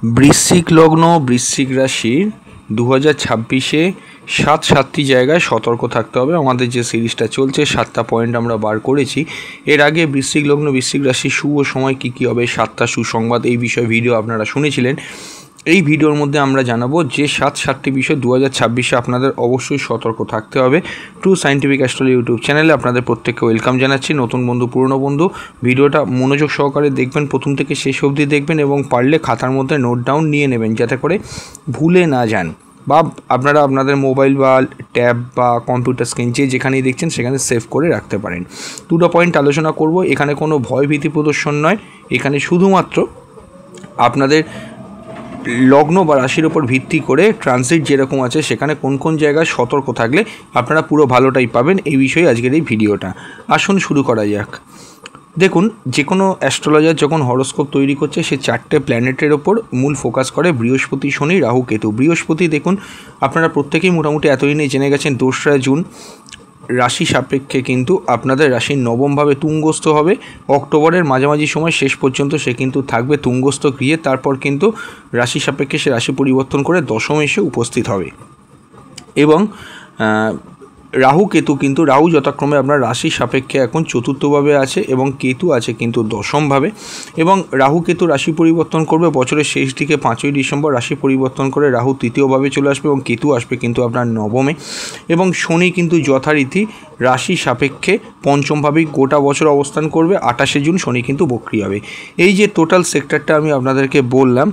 বৃশ্চিক লগ্ন বৃশ্চিক রাশির 2026-এ 7টি জায়গায় সতর্ক থাকতে হবে। আমাদের যে সিরিজটা চলছে 7টা পয়েন্ট আমরা বার করেছি। এর আগে বৃশ্চিক লগ্ন বৃশ্চিক রাশির শুভ সময় কী হবে, 7টা সুসংবাদ, এই বিষয়ে ভিডিও আপনারা শুনেছিলেন। এই ভিডিওর মধ্যে আমরা জানাবো যে 7টি বিষয় 2026-এ আপনাদের অবশ্যই সতর্ক থাকতে হবে। ট্রু সায়েন্টিফিক অ্যাস্ট্রোলজি ইউটিউব চ্যানেলে আপনাদের প্রত্যেককে ওয়েলকাম জানাচ্ছি। নতুন বন্ধু, পুরনো বন্ধু, ভিডিওটা মনোযোগ সহকারে দেখবেন, প্রথম থেকে শেষ অবধি দেখবেন এবং পারলে খাতার মধ্যে নোট ডাউন নিয়ে নেবেন, যাতে করে ভুলে না যান, বা আপনারা আপনাদের মোবাইল বা ট্যাব বা কম্পিউটার স্ক্রিন যেখানেই দেখছেন সেখানে সেভ করে রাখতে পারেন। দুটো পয়েন্ট আলোচনা করব। এখানে কোনো ভয়ভীতি প্রদর্শন নয়, এখানে শুধুমাত্র আপনাদের লগ্ন বা রাশির ওপর ভিত্তি করে ট্রানজিট যেরকম আছে সেখানে কোন কোন জায়গায় সতর্ক থাকলে আপনারা পুরো ভালোটাই পাবেন, এই বিষয়ে আজকের এই ভিডিওটা। আসুন শুরু করা যাক। দেখুন, যে কোনো অ্যাস্ট্রোলজার যখন হরোস্কোপ তৈরি করছে সে 4টে প্ল্যানেটের ওপর মূল ফোকাস করে, বৃহস্পতি, শনি, রাহু, কেতু। বৃহস্পতি দেখুন, আপনারা প্রত্যেকেই মোটামুটি এতদিনে জেনে গেছেন 2রা জুন রাশি সাপেক্ষে কিন্তু আপনাদের রাশির নবমভাবে তুঙ্গস্থ হবে। অক্টোবরের মাঝামাঝি সময় শেষ পর্যন্ত সে কিন্তু থাকবে তুঙ্গস্থ গৃহে, তারপর কিন্তু রাশি সাপেক্ষে সে রাশি পরিবর্তন করে দশমে এসে উপস্থিত হবে। এবং রাহু কেতু কিন্তু, রাহু যথাক্রমে আপনার রাশি সাপেক্ষে এখন চতুর্থভাবে আছে এবং কেতু আছে কিন্তু দশমভাবে। এবং রাহু কেতু রাশি পরিবর্তন করবে বছরের শেষ দিকে 5ই ডিসেম্বর রাশি পরিবর্তন করে রাহু তৃতীয়ভাবে চলে আসবে এবং কেতু আসবে কিন্তু আপনার নবমে। এবং শনি কিন্তু যথারীতি রাশি সাপেক্ষে পঞ্চমভাবেই গোটা বছর অবস্থান করবে। 28শে জুন শনি কিন্তু বক্রি হবে। এই যে টোটাল সেক্টরটা আমি আপনাদেরকে বললাম,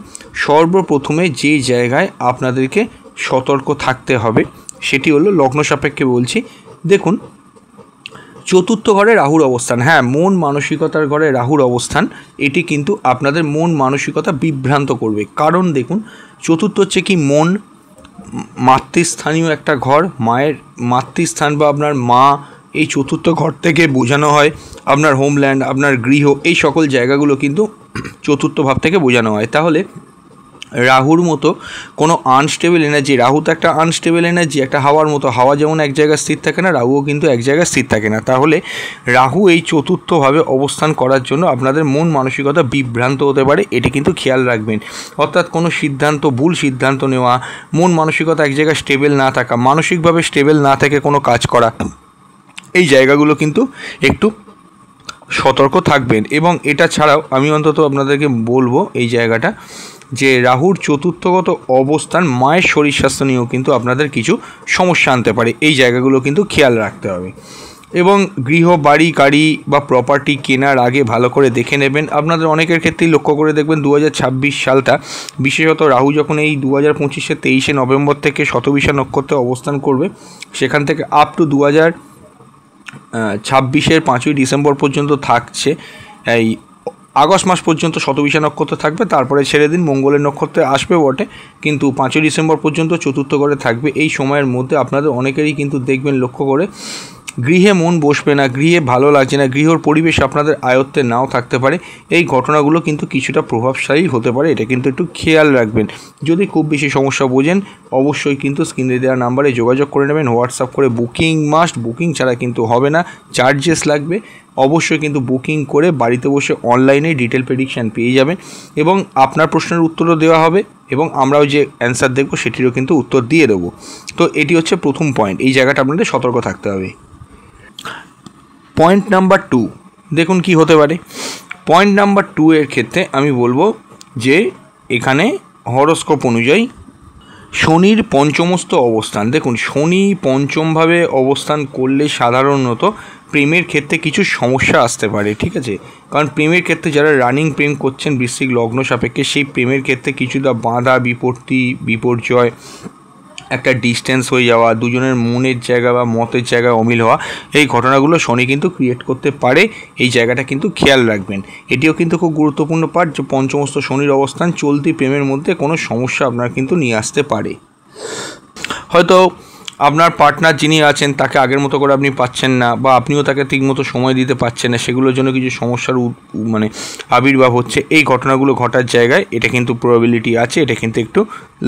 সর্বপ্রথমে যে জায়গায় আপনাদেরকে সতর্ক থাকতে হবে সেটি হলো লগ্ন সাপেক্ষে বলছি। দেখুন, চতুর্থ ঘরে রাহুর অবস্থান, হ্যাঁ, মন মানসিকতার ঘরে রাহুর অবস্থান, এটি কিন্তু আপনাদের মন মানসিকতা বিভ্রান্ত করবে। কারণ দেখুন, চতুর্থ হচ্ছে কি মন, মাতৃস্থানীয় একটা ঘর, মায়ের মাতৃস্থান বা আপনার মা, এই চতুর্থ ঘর থেকে বোঝানো হয় আপনার হোমল্যান্ড, আপনার গৃহ, এই সকল জায়গাগুলো কিন্তু চতুর্থ ভাব থেকে বোঝানো হয়। তাহলে রাহুর মতো কোনো আনস্টেবল এনার্জি, রাহু তো একটা আনস্টেবল এনার্জি, একটা হাওয়ার মতো, হাওয়া যেমন এক জায়গায় স্থির থাকে না, রাহুও কিন্তু এক জায়গায় স্থির থাকে না। তাহলে রাহু এই চতুর্থভাবে অবস্থান করার জন্য আপনাদের মন মানসিকতা বিভ্রান্ত হতে পারে, এটি কিন্তু খেয়াল রাখবেন। অর্থাৎ কোনো সিদ্ধান্ত, ভুল সিদ্ধান্ত নেওয়া, মন মানসিকতা এক জায়গায় স্টেবল না থাকা, মানসিকভাবে স্টেবল না থেকে কোনো কাজ করা, এই জায়গাগুলো কিন্তু একটু সতর্ক থাকবেন। এবং এটা ছাড়াও আমি অন্তত আপনাদেরকে বলবো এই জায়গাটা, যে রাহুর চতুর্থগত অবস্থান মায়ের শরীর স্বাস্থ্য নিয়েও কিন্তু আপনাদের কিছু সমস্যা আনতে পারে, এই জায়গাগুলো কিন্তু খেয়াল রাখতে হবে। এবং গৃহ, বাড়ি, গাড়ি বা প্রপার্টি কেনার আগে ভালো করে দেখে নেবেন। আপনাদের অনেকের ক্ষেত্রেই লক্ষ্য করে দেখবেন 2026 সালটা, বিশেষত রাহু যখন এই 2025-এর 23শে নভেম্বর থেকে শতবিশা নক্ষত্রে অবস্থান করবে, সেখান থেকে আপ টু 2026-এর 5ই ডিসেম্বর পর্যন্ত থাকছে, এই আগস্ট মাস পর্যন্ত শতবিশা নক্ষত্র থাকবে, তারপরে ছেড়ে দিন, মঙ্গলের নক্ষত্রে আসবে বটে, কিন্তু 5ই ডিসেম্বর পর্যন্ত চতুর্থ ঘরে থাকবে। এই সময়ের মধ্যে আপনাদের অনেকেরই কিন্তু দেখবেন লক্ষ্য করে গৃহে মন বসবে না, গৃহে ভালো লাগছে না, গৃহর পরিবেশ আপনাদের আয়ত্তে নাও থাকতে পারে। এই ঘটনাগুলো কিন্তু কিছুটা প্রভাবশালী হতে পারে, এটা কিন্তু একটু খেয়াল রাখবেন। যদি খুব বেশি সমস্যা বোঝেন অবশ্যই কিন্তু স্ক্রিনে দেওয়া নাম্বারে যোগাযোগ করে নেবেন, হোয়াটসঅ্যাপ করে। বুকিং মাস্ট, বুকিং ছাড়া কিন্তু হবে না, চার্জেস লাগবে। অবশ্যই কিন্তু বুকিং করে বাড়িতে বসে অনলাইনে ডিটেল প্রেডিকশান পেয়ে যাবেন এবং আপনার প্রশ্নের উত্তরও দেওয়া হবে এবং আমরাও যে অ্যান্সার দেখব সেটিরও কিন্তু উত্তর দিয়ে দেবো। তো এটি হচ্ছে প্রথম পয়েন্ট, এই জায়গাটা আপনাদের সতর্ক থাকতে হবে। পয়েন্ট নাম্বার 2 দেখুন কি হতে পারে। পয়েন্ট নাম্বার 2 এর ক্ষেত্রে আমি বলবো যে এখানে হরোস্কোপ অনুযায়ী শনির পঞ্চমস্থ অবস্থান। দেখুন, শনি পঞ্চমভাবে অবস্থান করলে সাধারণত প্রেমের ক্ষেত্রে কিছু সমস্যা আসতে পারে, ঠিক আছে? কারণ প্রেমের ক্ষেত্রে যারা রানিং প্রেম করছেন বৃশ্চিক লগ্ন সাপেক্ষে, সেই প্রেমের ক্ষেত্রে কিছুটা বাধা, বিপত্তি, বিপর্যয়, একটা ডিস্টেন্স হয়ে যাওয়া, দুজনের মনের জায়গা বা মতের জায়গায় অমিল হওয়া, এই ঘটনাগুলো শনি কিন্তু ক্রিয়েট করতে পারে। এই জায়গাটা কিন্তু খেয়াল রাখবেন। এটিও কিন্তু খুব গুরুত্বপূর্ণ পার্ট, যে পঞ্চমস্থ শনির অবস্থান চলতি প্রেমের মধ্যে কোনো সমস্যা আপনার কিন্তু নিয়ে আসতে পারে। হয়তো আপনার পার্টনার যিনি আছেন তাকে আগের মতো করে আপনি পাচ্ছেন না, বা আপনিও তাকে ঠিকমতো সময় দিতে পারছেন না, সেগুলোর জন্য কিছু সমস্যার আবির্ভাব হচ্ছে। এই ঘটনাগুলো ঘটার জায়গায় এটা কিন্তু প্রবাবিলিটি আছে, এটা কিন্তু একটু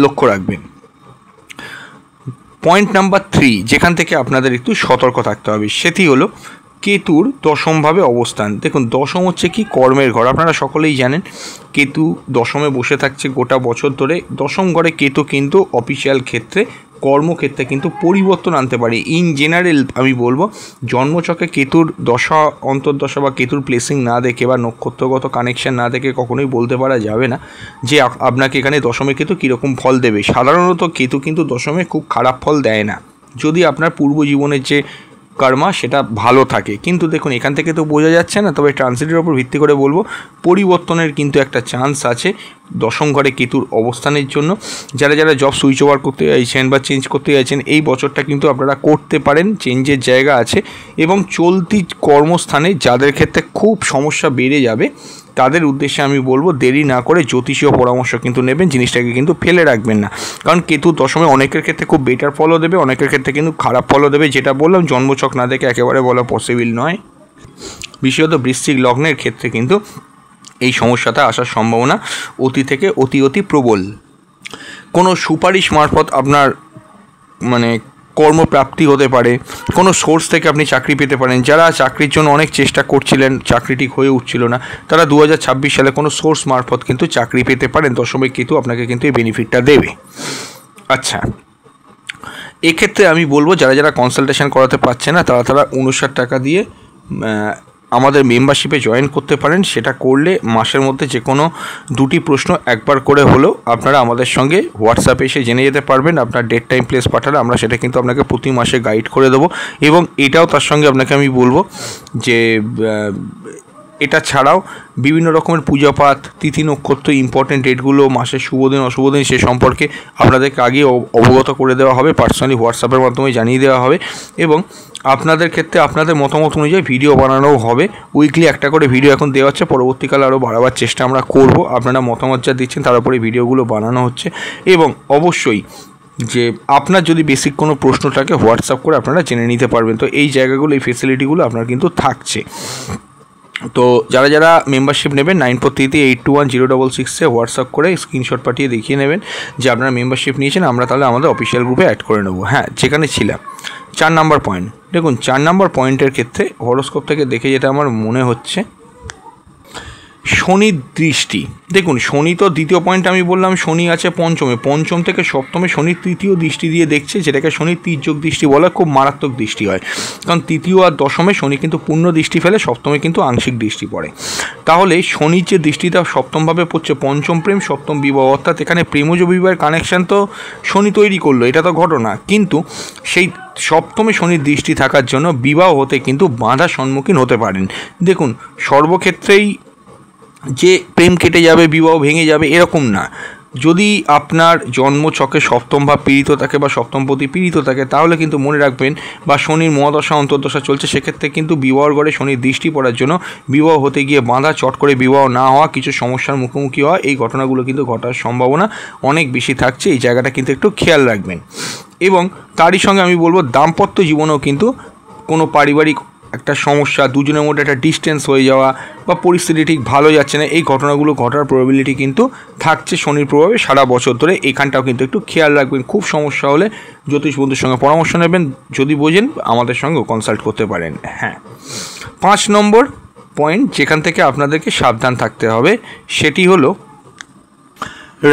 লক্ষ্য রাখবেন। পয়েন্ট নাম্বার 3 যেখান থেকে আপনাদের একটু সতর্ক থাকতে হবে সেটি হলো কেতুর দশমভাবে অবস্থান। দেখুন দশম হচ্ছে কি কর্মের ঘর, আপনারা সকলেই জানেন কেতু দশমে বসে থাকছে গোটা বছর ধরে। দশম ঘরে কেতু কিন্তু অফিসিয়াল ক্ষেত্রে কর্মক্ষেত্রে কিন্তু পরিবর্তন আনতে পারে। ইন জেনারেল আমি বলবো জন্মছকে কেতুর দশা অন্তর্দশা বা কেতুর প্লেসিং না দেখে বা নক্ষত্রগত কানেকশান না দেখে কখনোই বলতে পারা যাবে না যে আপনাকে এখানে দশমে কেতু কীরকম ফল দেবে। সাধারণত কেতু কিন্তু দশমে খুব খারাপ ফল দেয় না, যদি আপনার পূর্ব জীবনের যে কর্মা সেটা ভালো থাকে। কিন্তু দেখুন এখান থেকে তো বোঝা যাচ্ছে না, তবে ট্রানজিটের ওপর ভিত্তি করে বলবো পরিবর্তনের কিন্তু একটা চান্স আছে দশম ঘরে কেতুর অবস্থানের জন্য। যারা যারা জব সুইচ ওভার করতে চাইছেন বা চেঞ্জ করতে চাইছেন এই বছরটা কিন্তু আপনারা করতে পারেন, চেঞ্জের জায়গা আছে। এবং চলতি কর্মস্থানে যাদের ক্ষেত্রে খুব সমস্যা বেড়ে যাবে তাদের উদ্দেশ্যে আমি বলবো দেরি না করে জ্যোতিষীয় পরামর্শ কিন্তু নেবেন, জিনিসটাকে কিন্তু ফেলে রাখবেন না। কারণ কেতু দশমে অনেকের ক্ষেত্রে খুব বেটার ফলও দেবে, অনেকের ক্ষেত্রে কিন্তু খারাপ ফলও দেবে। যেটা বললাম জন্মছক না দেখে একেবারে বলা পসিবল নয়। বিশেষত বৃশ্চিক লগ্নের ক্ষেত্রে কিন্তু এই সমস্যাটা আসার সম্ভাবনা অতি থেকে অতি প্রবল। কোনো সুপারিশ মারফত আপনার মানে কর্মপ্রাপ্তি হতে পারে, কোনো সোর্স থেকে আপনি চাকরি পেতে পারেন। যারা চাকরির জন্য অনেক চেষ্টা করছিলেন চাকরি ঠিক হয়ে উঠছিল না, তারা 2026 সালে কোনো সোর্স মারফত কিন্তু চাকরি পেতে পারেন। দশমে কেতু আপনাকে কিন্তু এই বেনিফিটটা দেবে। আচ্ছা, এক্ষেত্রে আমি বলবো যারা যারা কনসালটেশন করাতে পারছে না তারা 59 টাকা দিয়ে আমাদের মেম্বারশিপে জয়েন করতে পারেন। সেটা করলে মাসের মধ্যে যে কোনো 2টি প্রশ্ন একবার করে হলেও আপনারা আমাদের সঙ্গে হোয়াটসঅ্যাপে এসে জেনে যেতে পারবেন। আপনার ডেট টাইম প্লেস পাঠালে আমরা সেটা কিন্তু আপনাকে প্রতি মাসে গাইড করে দেবো। এবং এটাও তার সঙ্গে আপনাকে আমি বলবো যে এটা ছাড়াও বিভিন্ন রকমের পূজাপাঠ, তিথি নক্ষত্র, ইম্পর্টেন্ট ডেটগুলো, মাসের শুভ দিন অশুভ দিন সে সম্পর্কে আপনাদেরকে আগে অবগত করে দেওয়া হবে, পার্সোনালি হোয়াটসঅ্যাপের মাধ্যমে জানিয়ে দেওয়া হবে। এবং আপনাদের ক্ষেত্রে আপনাদের মতামত অনুযায়ী ভিডিও বানানোও হবে। উইকলি একটা করে ভিডিও এখন দেওয়া হচ্ছে, পরবর্তীকালে আরও বাড়াবার চেষ্টা আমরা করব। আপনারা মতামত যা দিচ্ছেন তার উপরে ভিডিওগুলো বানানো হচ্ছে। এবং অবশ্যই যে আপনার যদি বেসিক কোনো প্রশ্ন থাকে হোয়াটসঅ্যাপ করে আপনারা জেনে নিতে পারবেন। তো এই জায়গাগুলো, এই ফেসিলিটিগুলো আপনার কিন্তু থাকছে। তো যারা যারা মেম্বারশিপ নেবেন 9433821066 হোয়াটসঅ্যাপ করে স্ক্রিনশট পাঠিয়ে দেখিয়ে নেবেন যে আপনারা মেম্বারশিপ নিয়েছেন, আমরা তাহলে আমাদের অফিসিয়াল গ্রুপে অ্যাড করে নেবো। হ্যাঁ, যেখানে ছিলাম 4 নম্বর পয়েন্ট। দেখুন 4 নম্বর পয়েন্টের ক্ষেত্রে হরোস্কোপ থেকে দেখে যেটা আমার মনে হচ্ছে শনির দৃষ্টি। দেখুন শনি তো দ্বিতীয় পয়েন্ট আমি বললাম, শনি আছে পঞ্চমে, পঞ্চম থেকে সপ্তমে শনির তৃতীয় দৃষ্টি দিয়ে দেখছে, যেটাকে শনির তির্যক দৃষ্টি বলা, খুব মারাত্মক দৃষ্টি হয়। কারণ তৃতীয় আর দশমে শনি কিন্তু পূর্ণ দৃষ্টি ফেলে, সপ্তমে কিন্তু আংশিক দৃষ্টি পড়ে। তাহলে শনির যে দৃষ্টিটা সপ্তমভাবে পড়ছে, পঞ্চম প্রেম সপ্তম বিবাহ, অর্থাৎ এখানে প্রেমজ বিবাহের কানেকশান তো শনি তৈরি করলো, এটা তো ঘটনা। কিন্তু সেই সপ্তমে শনির দৃষ্টি থাকার জন্য বিবাহ হতে কিন্তু বাধার সম্মুখীন হতে পারেন। দেখুন সর্বক্ষেত্রেই যে প্রেম কেটে যাবে, বিবাহ ভেঙে যাবে এরকম না। যদি আপনার জন্মছকে সপ্তম ভাব পীড়িত থাকে বা সপ্তমপতি পীড়িত থাকে তাহলে কিন্তু মনে রাখবেন, বা শনির মহাদশা অন্তর্দশা চলছে, সেক্ষেত্রে কিন্তু বিবাহর ঘরে শনির দৃষ্টি পড়ার জন্য বিবাহ হতে গিয়ে বাঁধা, চট করে বিবাহ না হওয়া, কিছু সমস্যার মুখোমুখি হওয়া, এই ঘটনাগুলো কিন্তু ঘটার সম্ভাবনা অনেক বেশি থাকছে। এই জায়গাটা কিন্তু একটু খেয়াল রাখবেন। এবং তারই সঙ্গে আমি বলবো দাম্পত্য জীবনেও কিন্তু কোনো পারিবারিক একটা সমস্যা, দুজনের মধ্যে একটা ডিস্টেন্স হয়ে যাওয়া বা পরিস্থিতি ঠিক ভালো যাচ্ছে না, এই ঘটনাগুলো ঘটার প্রবাবিলিটি কিন্তু থাকছে শনির প্রভাবে সারা বছর ধরে। এখানটাও কিন্তু একটু খেয়াল রাখবেন। খুব সমস্যা হলে জ্যোতিষ বন্ধুর সঙ্গে পরামর্শ নেবেন, যদি বোঝেন আমাদের সঙ্গেও কনসাল্ট করতে পারেন। হ্যাঁ, 5 নম্বর পয়েন্ট যেখান থেকে আপনাদেরকে সাবধান থাকতে হবে সেটি হলো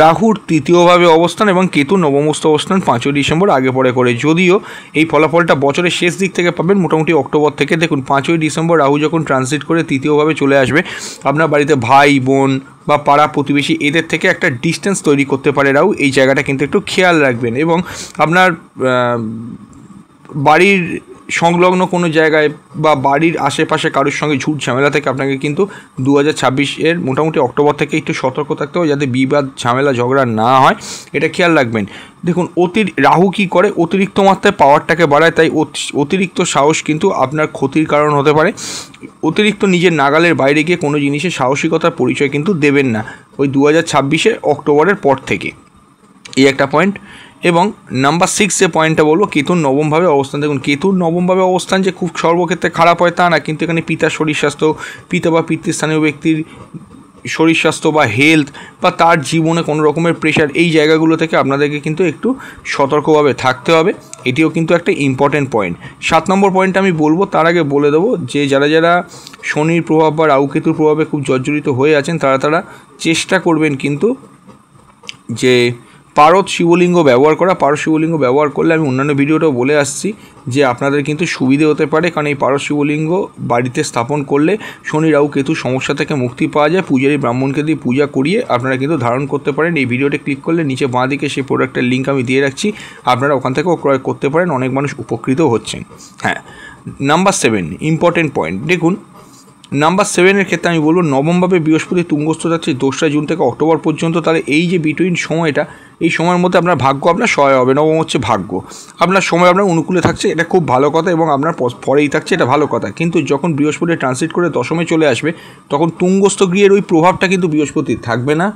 রাহুর তৃতীয়ভাবে অবস্থান এবং কেতু নবমস্থ অবস্থান 5ই ডিসেম্বর আগে পরে করে। যদিও এই ফলাফলটা বছরের শেষ দিক থেকে পাবেন, মোটামুটি অক্টোবর থেকে। দেখুন 5ই ডিসেম্বর রাহু যখন ট্রানজিট করে তৃতীয়ভাবে চলে আসবে, আপনার বাড়িতে ভাই বোন বা পাড়া প্রতিবেশী এদের থেকে একটা ডিস্টেন্স তৈরি করতে পারে রাহু। এই জায়গাটা কিন্তু একটু খেয়াল রাখবেন। এবং আপনার বাড়ির সংলগ্ন কোনো জায়গায় বা বাড়ির আশেপাশে কারোর সঙ্গে ঝুট ঝামেলা থেকে আপনাকে কিন্তু 2026-এর মোটামুটি অক্টোবর থেকে একটু সতর্ক থাকতে হবে, যাতে বিবাদ ঝামেলা ঝগড়া না হয়, এটা খেয়াল রাখবেন। দেখুন রাহু কী করে, অতিরিক্ত মাত্রায় পাওয়ারটাকে বাড়ায়, তাই অতিরিক্ত সাহস কিন্তু আপনার ক্ষতির কারণ হতে পারে। অতিরিক্ত নিজের নাগালের বাইরে গিয়ে কোনো জিনিসের সাহসিকতার পরিচয় কিন্তু দেবেন না ওই 2026 অক্টোবরের পর থেকে। এই একটা পয়েন্ট। এবং নাম্বার 6 যে পয়েন্টটা বলবো, কেতুর নবমভাবে অবস্থান। দেখুন কেতুর নবমভাবে অবস্থান যে খুব সর্বক্ষেত্রে খারাপ হয় তা না, কিন্তু এখানে পিতার শরীর স্বাস্থ্য, পিতা বা পিতৃস্থানীয় ব্যক্তির শরীর স্বাস্থ্য বা হেলথ বা তার জীবনে কোনো রকমের প্রেশার, এই জায়গাগুলো থেকে আপনাদেরকে কিন্তু একটু সতর্কভাবে থাকতে হবে। এটিও কিন্তু একটা ইম্পর্টেন্ট পয়েন্ট। 7 নম্বর পয়েন্ট আমি বলবো, তার আগে বলে দেবো যে যারা শনির প্রভাব বা রাহুকেতুর প্রভাবে খুব জর্জরিত হয়ে আছেন তারা চেষ্টা করবেন কিন্তু যে পারদ শিবলিঙ্গ ব্যবহার করা। পারদ শিবলিঙ্গ ব্যবহার করলে আমি অন্যান্য ভিডিওটাও বলে আসছি যে আপনাদের কিন্তু সুবিধে হতে পারে, কারণ এই পারদ শিবলিঙ্গ বাড়িতে স্থাপন করলে শনি রাহু কেতুর সমস্যা থেকে মুক্তি পাওয়া যায়। পূজারী ব্রাহ্মণকে দিয়ে পূজা করিয়ে আপনারা কিন্তু ধারণ করতে পারেন। এই ভিডিওতে ক্লিক করলে নিচে বাঁ দিকে সেই প্রোডাক্টের লিঙ্ক আমি দিয়ে রাখছি, আপনারা ওখান থেকেও ক্রয় করতে পারেন। অনেক মানুষ উপকৃত হচ্ছেন। হ্যাঁ, নাম্বার 7 ইম্পর্টেন্ট পয়েন্ট। দেখুন, নাম্বার 7-এর ক্ষেত্রে আমি বলবো নবমভাবে বৃহস্পতি তুঙ্গস্থ যাচ্ছে 2রা জুন থেকে অক্টোবর পর্যন্ত। তাহলে এই যে বিটুইন সময়টা, এই সময়ের মধ্যে আপনার ভাগ্য আপনার সহায় হবে। নবম হচ্ছে ভাগ্য, আপনার সময় আপনার অনুকূলে থাকছে, এটা খুব ভালো কথা, এবং আপনার পরেই থাকছে, এটা ভালো কথা। কিন্তু যখন বৃহস্পতি ট্রানজিট করে দশমে চলে আসবে তখন তুঙ্গস্থ গৃহের ওই প্রভাবটা কিন্তু বৃহস্পতির থাকবে না।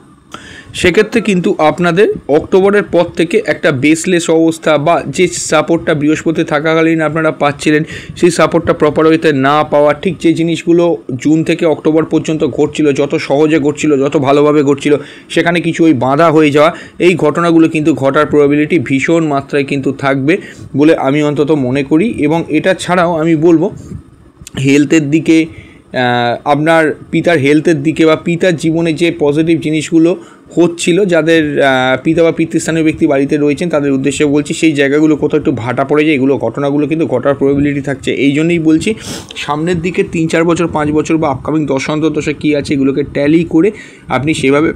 সেক্ষেত্রে কিন্তু আপনাদের অক্টোবরের পর থেকে একটা বেসলেস অবস্থা বা যে সাপোর্টটা বৃহস্পতি থাকাকালীন আপনারা পাচ্ছিলেন সেই সাপোর্টটা প্রপার ওয়েতে না পাওয়া, ঠিক যে জিনিসগুলো জুন থেকে অক্টোবর পর্যন্ত ঘটছিল, যত সহজে ঘটছিল, যত ভালোভাবে ঘটছিল, সেখানে কিছু ওই বাঁধা হয়ে যাওয়া, এই ঘটনাগুলো কিন্তু ঘটার প্রবাবিলিটি ভীষণ মাত্রায় কিন্তু থাকবে বলে আমি অন্তত মনে করি। এবং এটা ছাড়াও আমি বলবো হেলথের দিকে, আপনার পিতার হেলথের দিকে বা পিতার জীবনে যে পজিটিভ জিনিসগুলো হচ্ছিল, যাদের পিতা বা পিতৃস্থানীয় ব্যক্তি বাড়িতে রয়েছেন তাদের উদ্দেশ্যে বলছি, সেই জায়গাগুলো কোথাও একটু ভাটা পড়ে যায়, এগুলো ঘটনাগুলো কিন্তু ঘটার প্রবাবিলিটি থাকছে। এই জন্যই বলছি সামনের দিকে 3-4 বছর, 5 বছর বা আপকামিং 10 অন্তর্দশা কী আছে এগুলোকে ট্যালি করে আপনি সেভাবে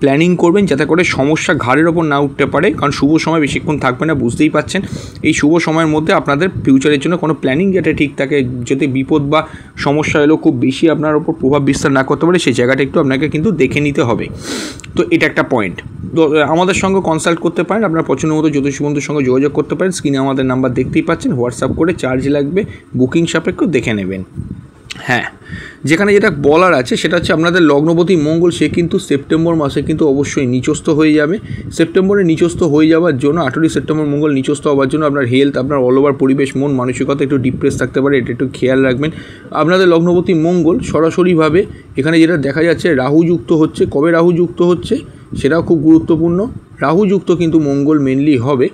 প্ল্যানিং করবেন যাতে করে সমস্যা ঘাড়ের ওপর না উঠতে পারে। কারণ শুভ সময় বেশিক্ষণ থাকবে না, বুঝতেই পাচ্ছেন। এই শুভ সময়ের মধ্যে আপনাদের ফিউচারের জন্য কোনো প্ল্যানিং যাতে ঠিক থাকে, যাতে বিপদ বা সমস্যা এলেও খুব বেশি আপনার ওপর প্রভাব বিস্তার না করতে পারে, সেই জায়গাটা একটু আপনাকে কিন্তু দেখে নিতে হবে। তো এটা একটা পয়েন্ট। তো আমাদের সঙ্গে কনসাল্ট করতে পারেন, আপনার পছন্দ মতো জ্যোতিষী বন্ধুর সঙ্গে যোগাযোগ করতে পারেন। স্ক্রিনে আমাদের নাম্বার দেখতেই পাচ্ছেন, হোয়াটসঅ্যাপ করে চার্জ লাগবে, বুকিং সাপেক্ষ দেখে নেবেন। হ্যাঁ, যেখানে যেটা বলার আছে সেটা হচ্ছে আপনাদের লগ্নপতি মঙ্গল, সে কিন্তু সেপ্টেম্বর মাসে কিন্তু অবশ্যই নিচস্থ হয়ে যাবে। সেপ্টেম্বরে নিচস্থ হয়ে যাওয়ার জন্য 18 সেপ্টেম্বর মঙ্গল নিচস্থ হওয়ার জন্য আপনার হেলথ, আপনার অল ওভার পরিবেশ, মন মানসিকতা একটু ডিপ্রেস থাকতে পারে, এটা একটু খেয়াল রাখবেন। আপনাদের লগ্নপতি মঙ্গল সরাসরিভাবে এখানে যেটা দেখা যাচ্ছে রাহু যুক্ত হচ্ছে। কবে রাহু যুক্ত হচ্ছে সেটাও খুব গুরুত্বপূর্ণ। রাহু যুক্ত কিন্তু মঙ্গল মেনলি হবে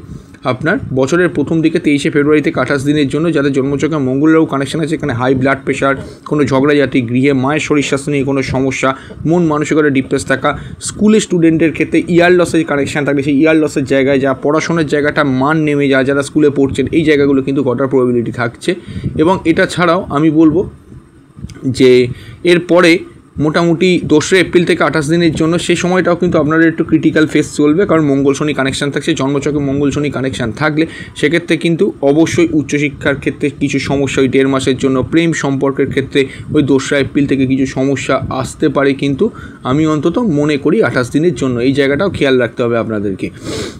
আপনার বছরের প্রথম দিকে 23 ফেব্রুয়ারি থেকে 28 দিনের জন্য। যাদের জন্মচক্রে মঙ্গল রাহু কানেকশন আছে, এখানে হাই ব্লাড প্রেশার, কোনো ঝগড়াঝাটি, গৃহে মায়ের শরীর স্বাস্থ্য নিয়ে কোনো সমস্যা, মন মানসিকতা ডিপ্রেস থাকা, স্কুলের স্টুডেন্টের ক্ষেত্রে ইয়ার লসের কানেকশান থাকলে সেই ইয়ার লসের জায়গায় যা পড়াশোনার জায়গাটা মান নেমে যায়, যারা স্কুলে পড়ছেন, এই জায়গাগুলো কিন্তু ঘটার প্রবাবিলিটি থাকছে। এবং এটা ছাড়াও আমি বলবো যে এরপরে মোটামুটি 2 এপ্রিল থেকে 28 দিনের জন্য সেই সময়টাও কিন্তু আপনাদের একটু ক্রিটিক্যাল ফেস চলবে, কারণ মঙ্গল শনি কানেকশান থাকছে। জন্মচক্রে মঙ্গল শনি কানেকশান থাকলে সেক্ষেত্রে কিন্তু অবশ্যই উচ্চশিক্ষার ক্ষেত্রে কিছু সমস্যা, ওই 1.5 মাসের জন্য প্রেম সম্পর্কের ক্ষেত্রে ওই 2 এপ্রিল থেকে কিছু সমস্যা আসতে পারে, কিন্তু আমি অন্তত মনে করি 28 দিনের জন্য। এই জায়গাটাও খেয়াল রাখতে হবে আপনাদেরকে।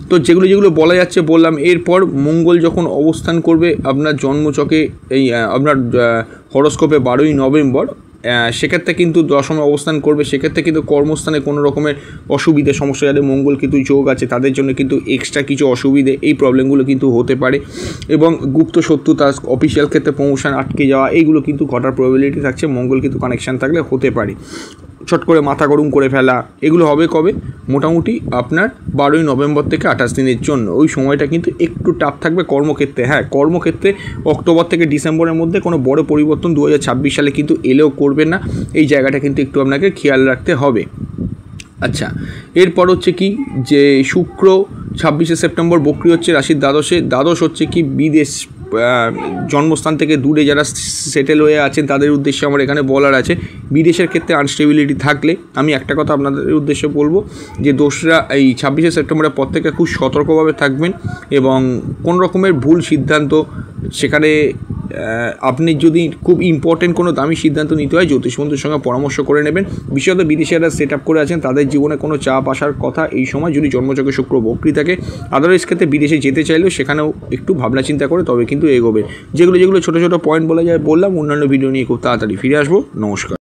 তো যেগুলো বলা যাচ্ছে বললাম। এরপর মঙ্গল যখন অবস্থান করবে আপনার জন্মচক্রে, এই আপনার হরোস্কোপে 12ই নভেম্বর, সেক্ষেত্রে কিন্তু দশমে অবস্থান করবে। সেক্ষেত্রে কিন্তু কর্মস্থানে কোনো রকমের অসুবিধে, সমস্যা, যাদের মঙ্গল কিন্তু যোগ আছে তাদের জন্য কিন্তু এক্সট্রা কিছু অসুবিধে, এই প্রবলেমগুলো কিন্তু হতে পারে। এবং গুপ্ত শত্রুতা, অফিসিয়াল ক্ষেত্রে প্রমোশন আটকে যাওয়া, এইগুলো কিন্তু ঘটার প্রবাবিলিটি থাকছে। মঙ্গল কিন্তু কানেকশান থাকলে হতে পারে। ছট করে মাথা গরম করে ফেলা, এগুলো হবে কবে? মোটামুটি আপনার 12ই নভেম্বর থেকে 28 দিনের জন্য। ওই সময়টা কিন্তু একটু টাফ থাকবে কর্মক্ষেত্রে। হ্যাঁ, কর্মক্ষেত্রে অক্টোবর থেকে ডিসেম্বরের মধ্যে কোনো বড় পরিবর্তন 2026 সালে কিন্তু এলেও করবে না, এই জায়গাটা কিন্তু একটু আপনাকে খেয়াল রাখতে হবে। আচ্ছা, এরপর হচ্ছে কি যে শুক্র 26 সেপ্টেম্বর বক্রি হচ্ছে রাশির দ্বাদশে। দ্বাদশ হচ্ছে কি বিদেশ, জন্মস্থান থেকে দূরে যারা সেটেল হয়ে আছেন তাদের উদ্দেশ্যে আমার এখানে বলার আছে। বিদেশের ক্ষেত্রে আনস্টেবিলিটি থাকলে আমি একটা কথা আপনাদের উদ্দেশ্যে বলবো যে এই 26 সেপ্টেম্বরের পর থেকে খুব সতর্কভাবে থাকবেন, এবং কোনো রকমের ভুল সিদ্ধান্ত, সেখানে আপনি যদি খুব ইম্পর্টেন্ট কোনো দামি সিদ্ধান্ত নিতে হয় জ্যোতিষ বন্ধুর সঙ্গে পরামর্শ করে নেবেন। বিশেষত বিদেশিরা সেট আপ করে আছেন, তাদের জীবনে কোনো চাপ আসার কথা এই সময় যদি জন্মচক্রে শুক্র বক্রি থাকে। আদারওয়াইজ ক্ষেত্রে বিদেশে যেতে চাইলেও সেখানেও একটু ভাবনা চিন্তা করে তবে কিন্তু এগোবে। যেগুলো ছোটো ছোটো পয়েন্ট বলা যায় বললাম, অন্যান্য ভিডিও নিয়ে খুব তাড়াতাড়ি ফিরে আসবো। নমস্কার।